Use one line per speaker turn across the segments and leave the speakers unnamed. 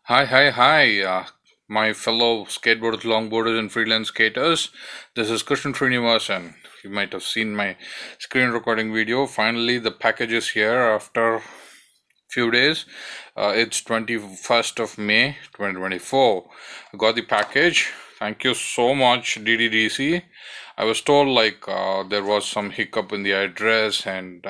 Hi, my fellow skateboarders, longboarders, and freelance skaters. This is Srinivasan. You might have seen my screen recording video. Finally, the package is here after few days. It's 21st of May 2024. I got the package. Thank you so much, DDDC. I was told there was some hiccup in the address and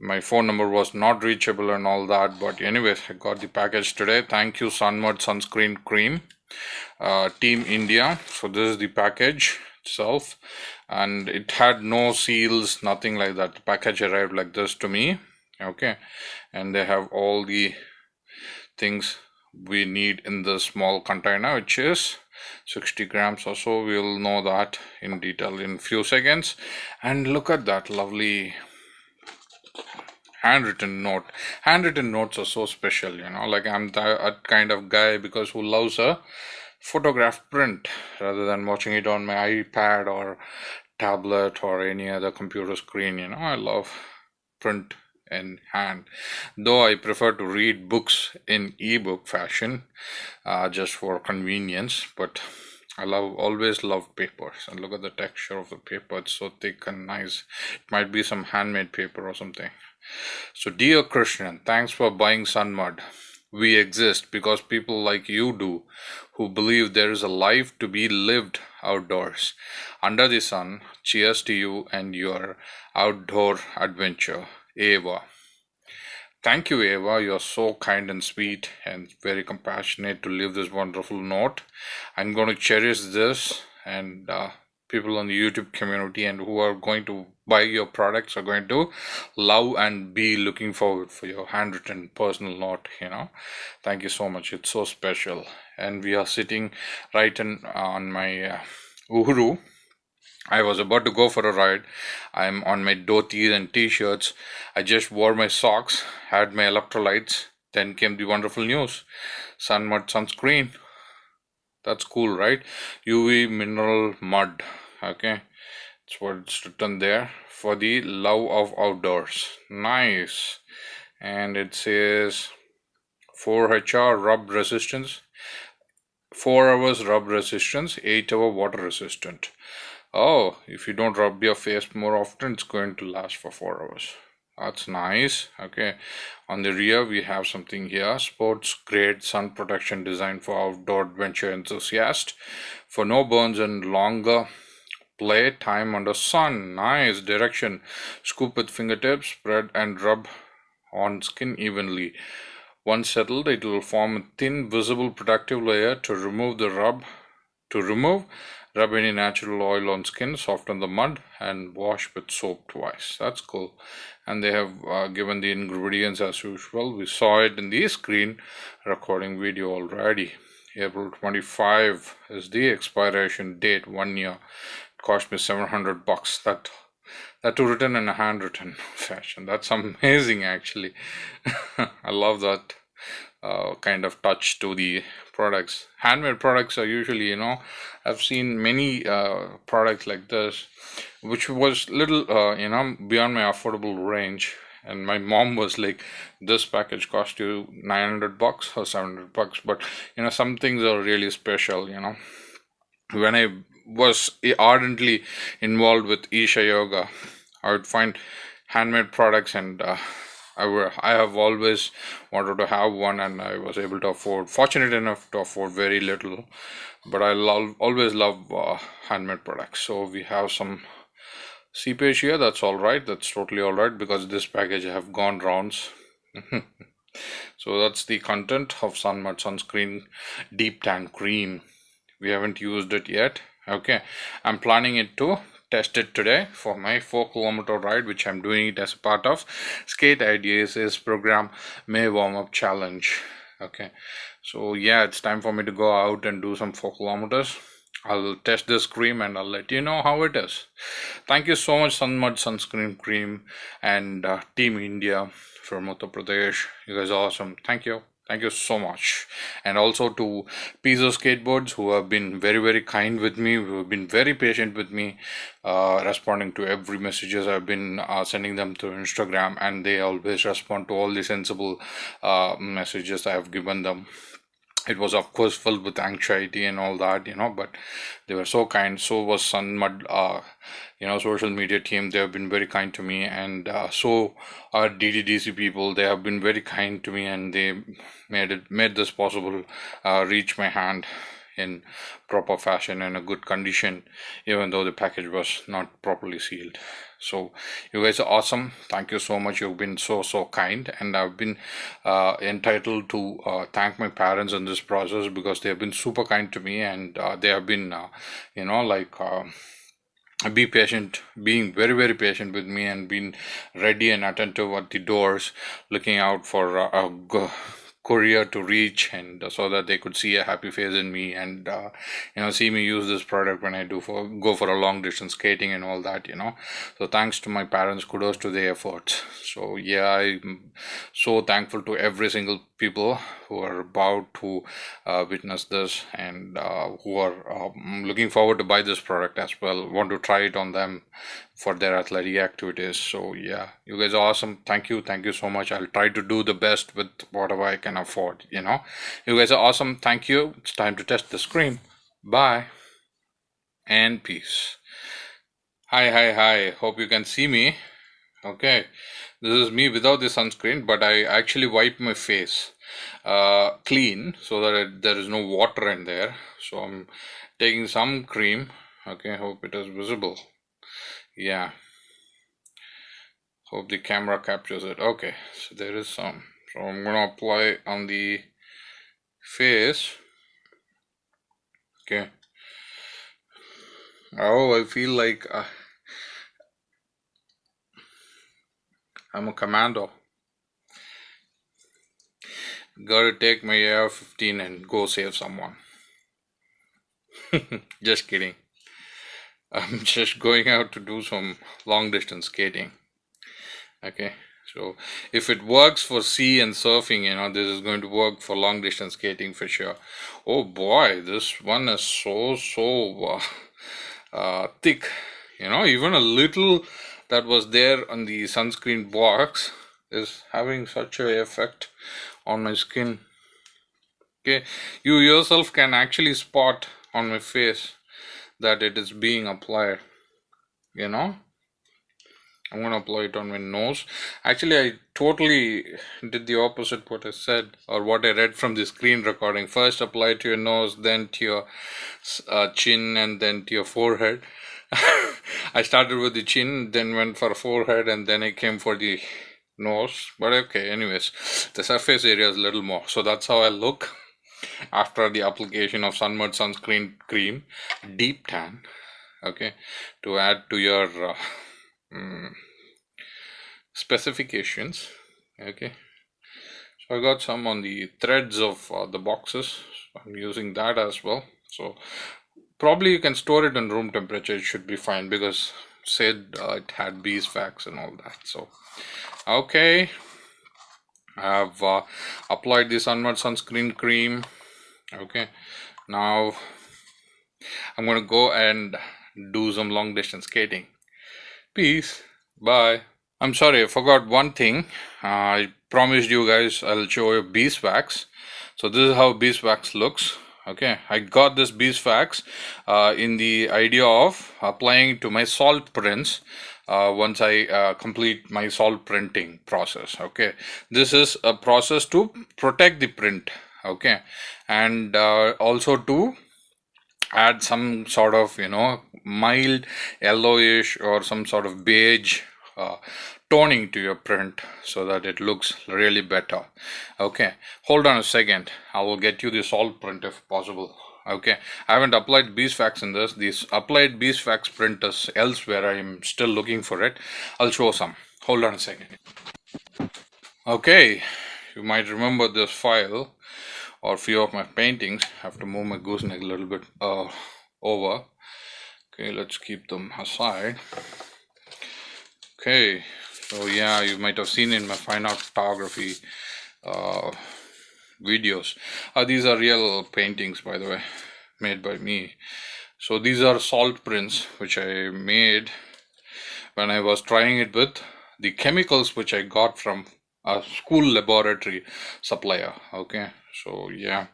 my phone number was not reachable and all that, but anyways, I got the package today. Thank you, Sunmud Sunscreen Cream, Team India. So this is the package itself, and it had no seals, nothing like that. The package arrived like this to me. Okay, and they have all the things we need in the small container, which is 60 grams or so. We'll know that in detail in few seconds. And look at that lovely handwritten note. Handwritten notes are so special, like I'm that kind of guy because who loves a photograph print rather than watching it on my iPad or tablet or any other computer screen. I love print in hand, though I prefer to read books in ebook fashion, just for convenience, but I always love papers. And look at the texture of the paper, it's so thick and nice. It might be some handmade paper or something. So, dear Krishnan, thanks for buying Sunmud. We exist because people like you do, who believe there is a life to be lived outdoors. Under the sun, cheers to you and your outdoor adventure. Eva. Thank you, Eva. You're so kind and sweet and very compassionate to leave this wonderful note. I'm going to cherish this, and people on the YouTube community and who are going to buy your products are going to love and be looking forward for your handwritten personal note. Thank you so much. It's so special. And we are sitting right on my Uhuru. I was about to go for a ride. I'm on my dhotis and t-shirts. I just wore my socks, had my electrolytes. Then came the wonderful news. Sunmud Sunscreen. That's cool, right? UV mineral mud. Okay. That's what it's written there. For the love of outdoors. Nice. And it says 4HR rub resistance. 4 hours rub resistance, 8-hour water resistant. Oh, if you don't rub your face more often, it's going to last for 4 hours. That's nice. Okay, on the rear we have something here: sports grade sun protection designed for outdoor adventure enthusiasts, for no burns and longer play time under sun. Nice direction. Scoop with fingertips, spread and rub on skin evenly. Once settled, it will form a thin visible protective layer to remove rub any natural oil on skin, soften the mud, and wash with soap twice. That's cool. And they have given the ingredients as usual. We saw it in the screen recording video already. April 25 is the expiration date, 1 year. It cost me $700. That too written in a handwritten fashion. That's amazing, actually. I love that kind of touch to the products. Handmade products are usually, I've seen many products like this, which was little, beyond my affordable range. And my mom was like, this package cost you $900 or $700. But, some things are really special, When I was ardently involved with Isha Yoga, I would find handmade products, and I have always wanted to have one, and I was able to fortunate enough to afford very little, but I always love handmade products. So we have some seepage here. That's all right. That's totally all right, because this package have gone rounds. So that's the content of Sunmud Sunscreen Deep Tan Cream. We haven't used it yet. Okay, I'm planning it to test it today for my 4-kilometer ride, which I'm doing it as a part of SkateIDSA's program May Warm-Up Challenge. Okay, so yeah, it's time for me to go out and do some 4 kilometers. I'll test this cream and I'll let you know how it is. Thank you so much, Sunmud Sunscreen Cream and Team India from Uttar Pradesh. You guys are awesome. Thank you. Thank you so much. And also to Pizzo Skateboards, who have been very, very kind with me, who have been very patient with me, responding to every messages I've been sending them through Instagram, and they always respond to all the sensible messages I have given them. It was of course filled with anxiety and all that, but they were so kind. So was Sunmud, social media team. They have been very kind to me, and so our DDDC people, they have been very kind to me, and they made this possible, reach my hand in proper fashion and a good condition, even though the package was not properly sealed. So you guys are awesome. Thank you so much. You've been so kind, and I've been entitled to thank my parents in this process, because they have been super kind to me, and they have been be patient, being very, very patient with me, and being ready and attentive at the doors, looking out for courier to reach, and so that they could see a happy face in me, and see me use this product when I go for a long distance skating and all that. So thanks to my parents, kudos to their efforts. So yeah, I'm so thankful to every single people who are about to witness this, and who are looking forward to buy this product as well, want to try it on them for their athletic activities. So yeah, you guys are awesome. Thank you so much. I'll try to do the best with whatever I can afford. You guys are awesome. Thank you. It's time to test the screen. Bye and peace. Hi, hope you can see me. Okay, this is me without the sunscreen, but I actually wipe my face clean, so that there is no water in there. So I'm taking some cream. Okay, hope it is visible. Yeah, hope the camera captures it. Okay, so there is some. So I'm gonna apply on the face. Okay. Oh, I feel like I'm a commando. Gotta take my AR-15 and go save someone. Just kidding. I'm just going out to do some long distance skating. Okay, so if it works for sea and surfing, this is going to work for long distance skating for sure. Oh boy, this one is so thick. Even a little that was there on the sunscreen box is having such a effect on my skin. Okay, you yourself can actually spot on my face that it is being applied. I'm gonna apply it on my nose. Actually, I totally did the opposite what I said, or what I read from the screen recording. First apply to your nose, then to your chin, and then to your forehead. I started with the chin, then went for forehead, and then I came for the nose. But okay, anyways, the surface area is a little more. So that's how I look after the application of Sunmud Sunscreen Cream Deep Tan. Okay, to add to your specifications. Okay, so I got some on the threads of the boxes, so I'm using that as well. So probably you can store it in room temperature. It should be fine, because said it had beeswax and all that. So okay, I have applied the Sunmud Sunscreen Cream. Okay, now I'm gonna go and do some long distance skating. Peace. Bye. I'm sorry, I forgot one thing. I promised you guys I'll show you beeswax. So this is how beeswax looks. Okay, I got this beeswax in the idea of applying to my salt prints once I complete my salt printing process. Okay, this is a process to protect the print. Okay, and also to add some sort of mild yellowish or some sort of beige toning to your print, so that it looks really better. Okay, hold on a second, I will get you the salt print if possible. Okay, I haven't applied beeswax in this applied beeswax print is elsewhere. I am still looking for it. I'll show some. Hold on a second. Okay, you might remember this file or few of my paintings. I have to move my gooseneck a little bit over. Okay, let's keep them aside. Okay, so yeah, you might have seen in my fine art photography videos. These are real paintings, by the way, made by me. So these are salt prints which I made when I was trying it with the chemicals which I got from a school laboratory supplier. Okay, so yeah,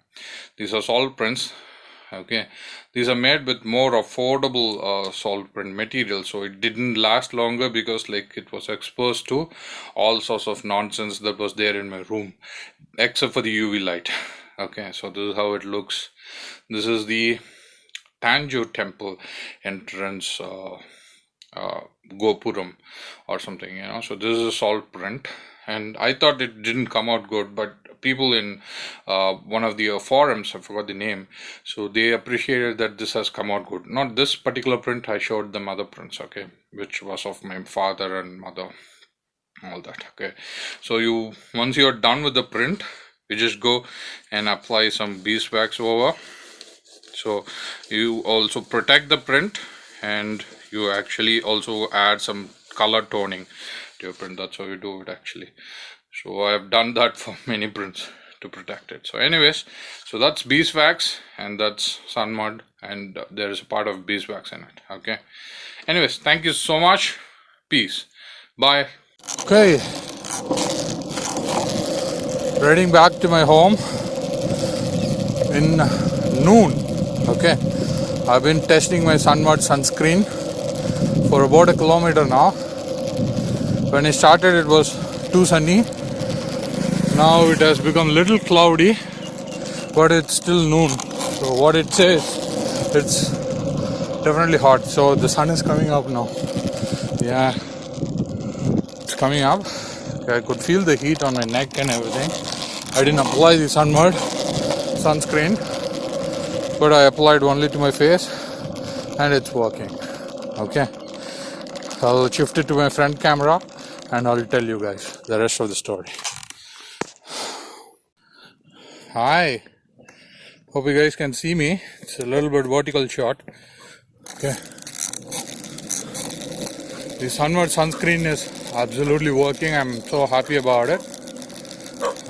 these are salt prints. Okay, these are made with more affordable salt print material, so it didn't last longer because like it was exposed to all sorts of nonsense that was there in my room, except for the UV light. Okay, so this is how it looks. This is the Tanjore temple entrance Gopuram or something, you know. So this is a salt print, and I thought it didn't come out good, but people in one of the forums, I forgot the name, so they appreciated that this has come out good. Not this particular print, I showed them other prints, okay, which was of my father and mother, all that. Okay, so once you're done with the print, you just go and apply some beeswax over. So you also protect the print, and you actually also add some color toning to your print. That's how you do it actually. So I've done that for many prints to protect it. So anyways, so that's beeswax and that's Sunmud, and there is a part of beeswax in it. Okay, anyways, thank you so much. Peace. Bye. Okay, heading back to my home in noon. Okay, I've been testing my Sunmud sunscreen for about 1 kilometer now. When I started, it was too sunny. Now it has become a little cloudy, but it's still noon. So what it says, it's definitely hot. So the sun is coming up now. Yeah, it's coming up. I could feel the heat on my neck and everything. I didn't apply the Sunmud sunscreen, but I applied only to my face and it's working. Okay, I'll shift it to my front camera and I'll tell you guys the rest of the story. Hi, hope you guys can see me. It's a little bit vertical shot. Okay, the Sunmud sunscreen is absolutely working. I'm so happy about it.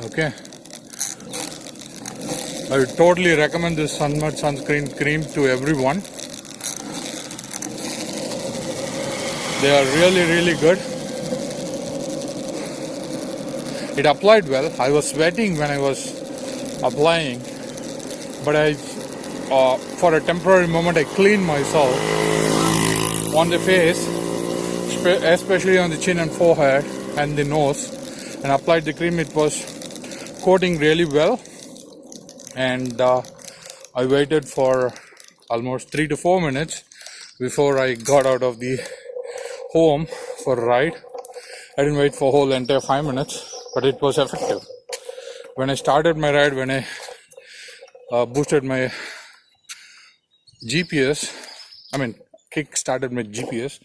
Okay, I would totally recommend this Sunmud sunscreen cream to everyone. They are really good. It applied well. I was sweating when I was applying, but for a temporary moment I cleaned myself on the face, especially on the chin and forehead and the nose, and applied the cream. It was coating really well, and I waited for almost 3 to 4 minutes before I got out of the home for a ride. I didn't wait for whole entire 5 minutes, but it was effective. When I started my ride, when I boosted my GPS, kick started my GPS,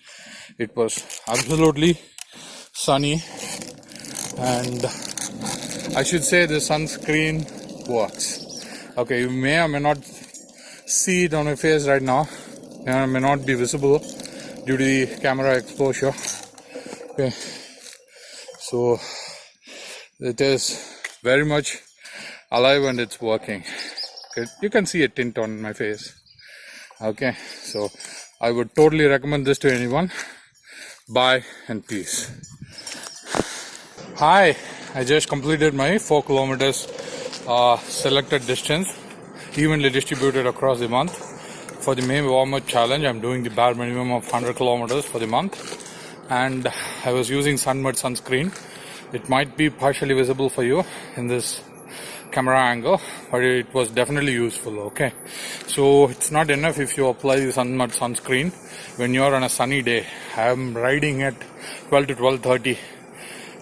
it was absolutely sunny, and I should say the sunscreen works. Okay, you may or may not see it on my face right now, and it may not be visible due to the camera exposure. Okay, so it is very much alive and it's working. Okay, you can see a tint on my face. Okay, so I would totally recommend this to anyone. Bye and peace. Hi, I just completed my 4 kilometers selected distance, evenly distributed across the month. For the May warm-up challenge, I'm doing the bare minimum of 100 kilometers for the month, and I was using Sunmud sunscreen. It might be partially visible for you in this camera angle, but it was definitely useful. Okay, so it's not enough if you apply the Sunmud sunscreen when you're on a sunny day. I'm riding at 12 to 12:30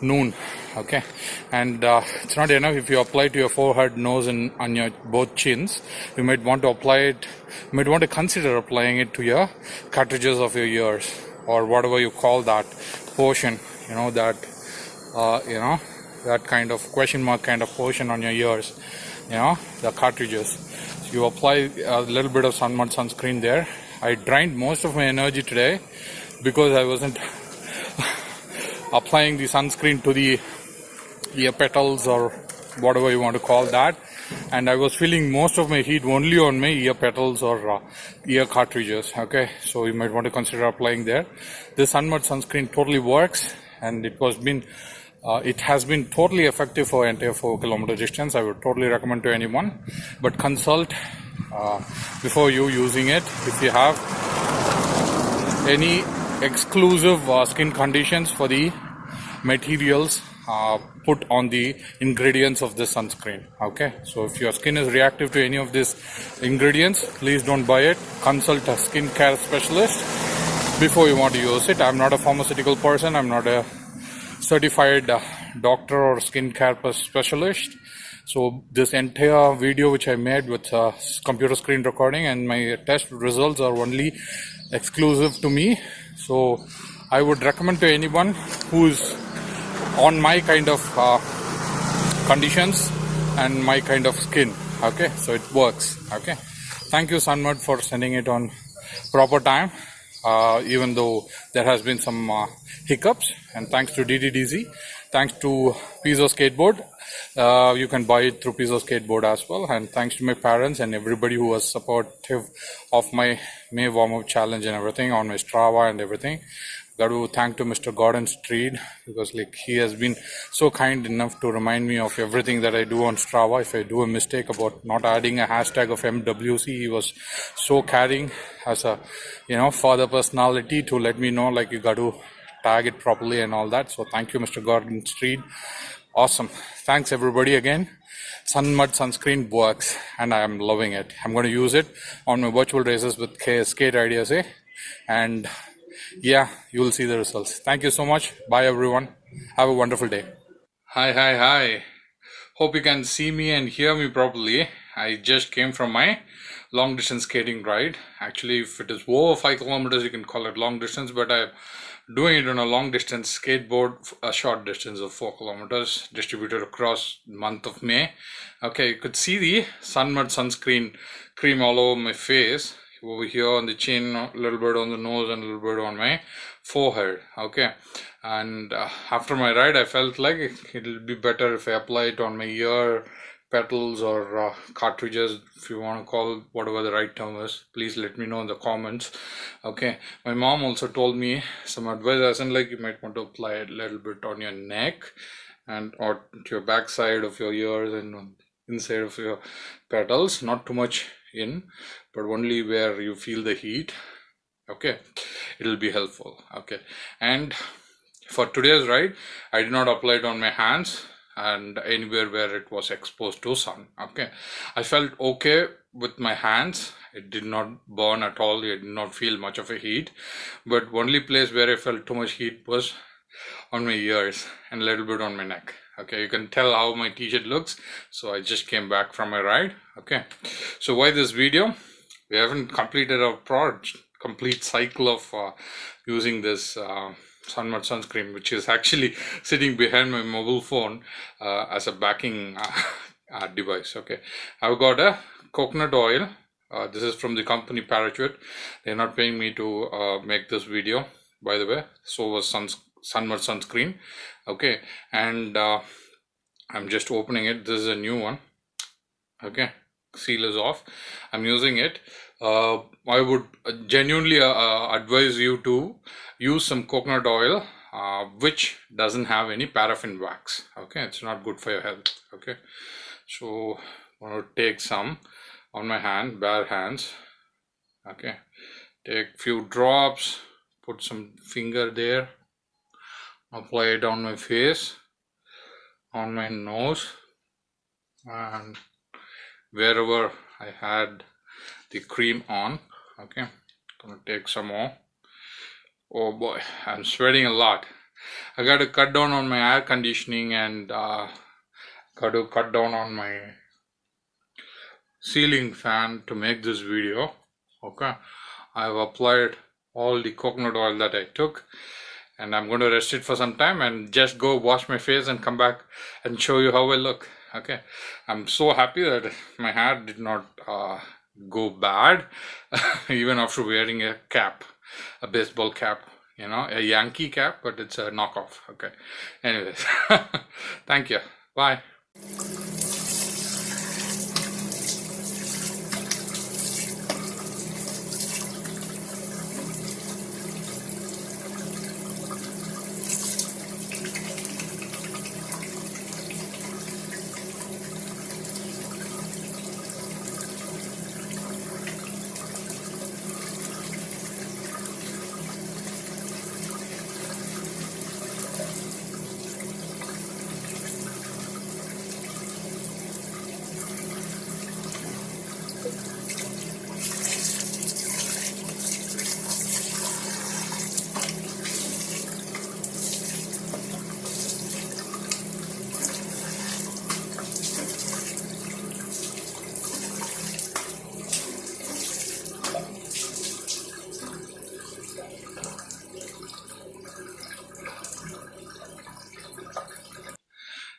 noon. Okay, and it's not enough if you apply to your forehead, nose, and on your both chins. You might want to apply it. You might want to consider applying it to your cartridges of your ears, or whatever you call that portion. That kind of question mark kind of portion on your ears, the cartridges. So you apply a little bit of Sunmud sunscreen there. I drained most of my energy today because I wasn't applying the sunscreen to the ear petals or whatever you want to call that. And I was feeling most of my heat only on my ear petals or ear cartridges. Okay, so you might want to consider applying there. This Sunmud sunscreen totally works, and it has been totally effective for entire 4 kilometer distance. I would totally recommend to anyone, but consult before you using it. If you have any exclusive skin conditions for the materials put on the ingredients of this sunscreen. Okay, so if your skin is reactive to any of these ingredients, please don't buy it. Consult a skincare specialist before you want to use it. I'm not a pharmaceutical person. I'm not a certified doctor or skincare specialist. So this entire video which I made with computer screen recording and my test results are only exclusive to me. So I would recommend to anyone who's on my kind of conditions and my kind of skin. Okay, so it works. Okay, thank you Sunmud for sending it on proper time, even though there has been some hiccups. And thanks to DDDZ, thanks to Pizzo Skateboard. You can buy it through Pizzo Skateboard as well. And thanks to my parents and everybody who was supportive of my May warm-up challenge and everything on my Strava and everything. Got to thank to Mr. Gordon Street, because like he has been so kind enough to remind me of everything that I do on Strava. If I do a mistake about not adding a hashtag of MWC, he was so caring as a father personality to let me know like you got to tag it properly and all that. So thank you, Mr. Gordon Street. Awesome. Thanks everybody again. Sunmud sunscreen works and I am loving it. I'm going to use it on my virtual races with SkateIDSA, and yeah, you will see the results. Thank you so much. Bye everyone. Have a wonderful day. Hi. Hope you can see me and hear me properly. I just came from my long distance skating ride. Actually, if it is over 5 kilometers, you can call it long distance, but I'm doing it on a long distance skateboard, a short distance of 4 kilometers distributed across the month of May. Okay, you could see the Sunmud sunscreen cream all over my face, over here on the chin, a little bit on the nose, and a little bit on my forehead. Okay, and after my ride I felt like it'll be better if I apply it on my ear petals or cartridges, if you want to call whatever the right term is. Please let me know in the comments. Okay, my mom also told me some advice, as in like you might want to apply it a little bit on your neck and or to your back side of your ears and inside of your petals, not too much in, but only where you feel the heat. Okay, it'll be helpful. Okay, and for today's ride I did not apply it on my hands and anywhere where it was exposed to sun. Okay, I felt okay with my hands. It did not burn at all. I did not feel much of a heat, but only place where I felt too much heat was on my ears and a little bit on my neck. Okay, you can tell how my t-shirt looks. So I just came back from my ride. Okay, so why this video? We haven't completed our complete cycle of using this Sunmud sunscreen, which is actually sitting behind my mobile phone as a backing device. Okay, I've got a coconut oil. This is from the company Parachute. They're not paying me to make this video, by the way. So was Sunmud sunscreen. Okay, and I'm just opening it. This is a new one. Okay, seal is off. I'm using it. I would genuinely advise you to use some coconut oil which doesn't have any paraffin wax. Okay, it's not good for your health. Okay, so I'm going to take some on my hand, bare hands. Okay, take few drops, put some finger there, apply it on my face, on my nose, and wherever I had the cream on. Okay, gonna take some more. Oh boy, I'm sweating a lot. I got to cut down on my air conditioning and got to cut down on my ceiling fan to make this video. Okay, I've applied all the coconut oil that I took, and I'm going to rest it for some time and just go wash my face and come back and show you how I look. Okay, I'm so happy that my hair did not go bad even after wearing a cap, a baseball cap, you know, a Yankee cap, but it's a knockoff. Okay, anyways, thank you. Bye.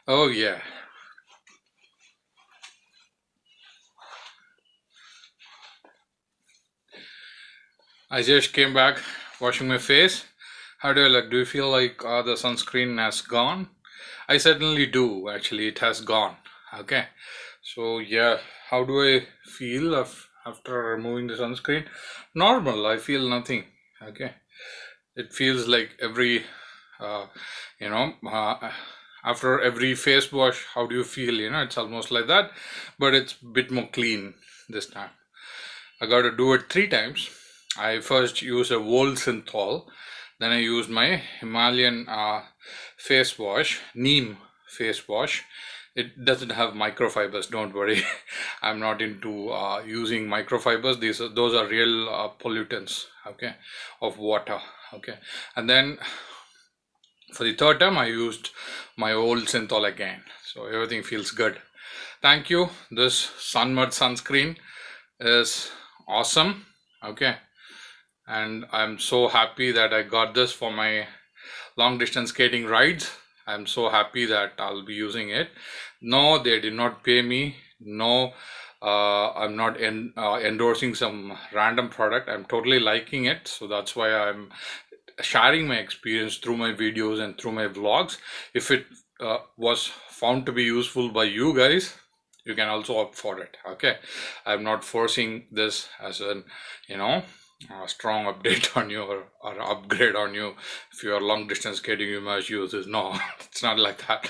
Oh yeah. I just came back washing my face. How do you look? Do you feel like the sunscreen has gone? I certainly do. Actually, it has gone. Okay. So yeah, how do I feel after removing the sunscreen? Normal. I feel nothing. Okay. It feels like every, uh, you know, after every face wash, how do you feel? It's almost like that, but it's a bit more clean this time. I got to do it 3 times. I first use a wool synthol, then I use my Himalayan face wash, neem face wash. It doesn't have microfibers, don't worry. I'm not into using microfibers. Those are real pollutants, okay, of water, okay. And then for the third time, I used my old synthol again. So everything feels good. Thank you. This Sunmud sunscreen is awesome, okay. And I'm so happy that I got this for my long distance skating rides. I'm so happy that I'll be using it. No, they did not pay me. No, I'm not endorsing some random product. I'm totally liking it, so that's why I'm sharing my experience through my videos and through my vlogs. If it was found to be useful by you guys, you can also opt for it, okay. I'm not forcing this as an, you know a strong update on you, or upgrade on you. If you are long distance skating, you must use this. No, it's not like that.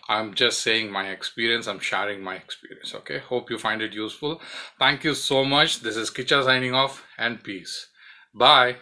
I'm just saying my experience. I'm sharing my experience, okay. Hope you find it useful. Thank you so much. This is Kicha signing off, and peace. Bye.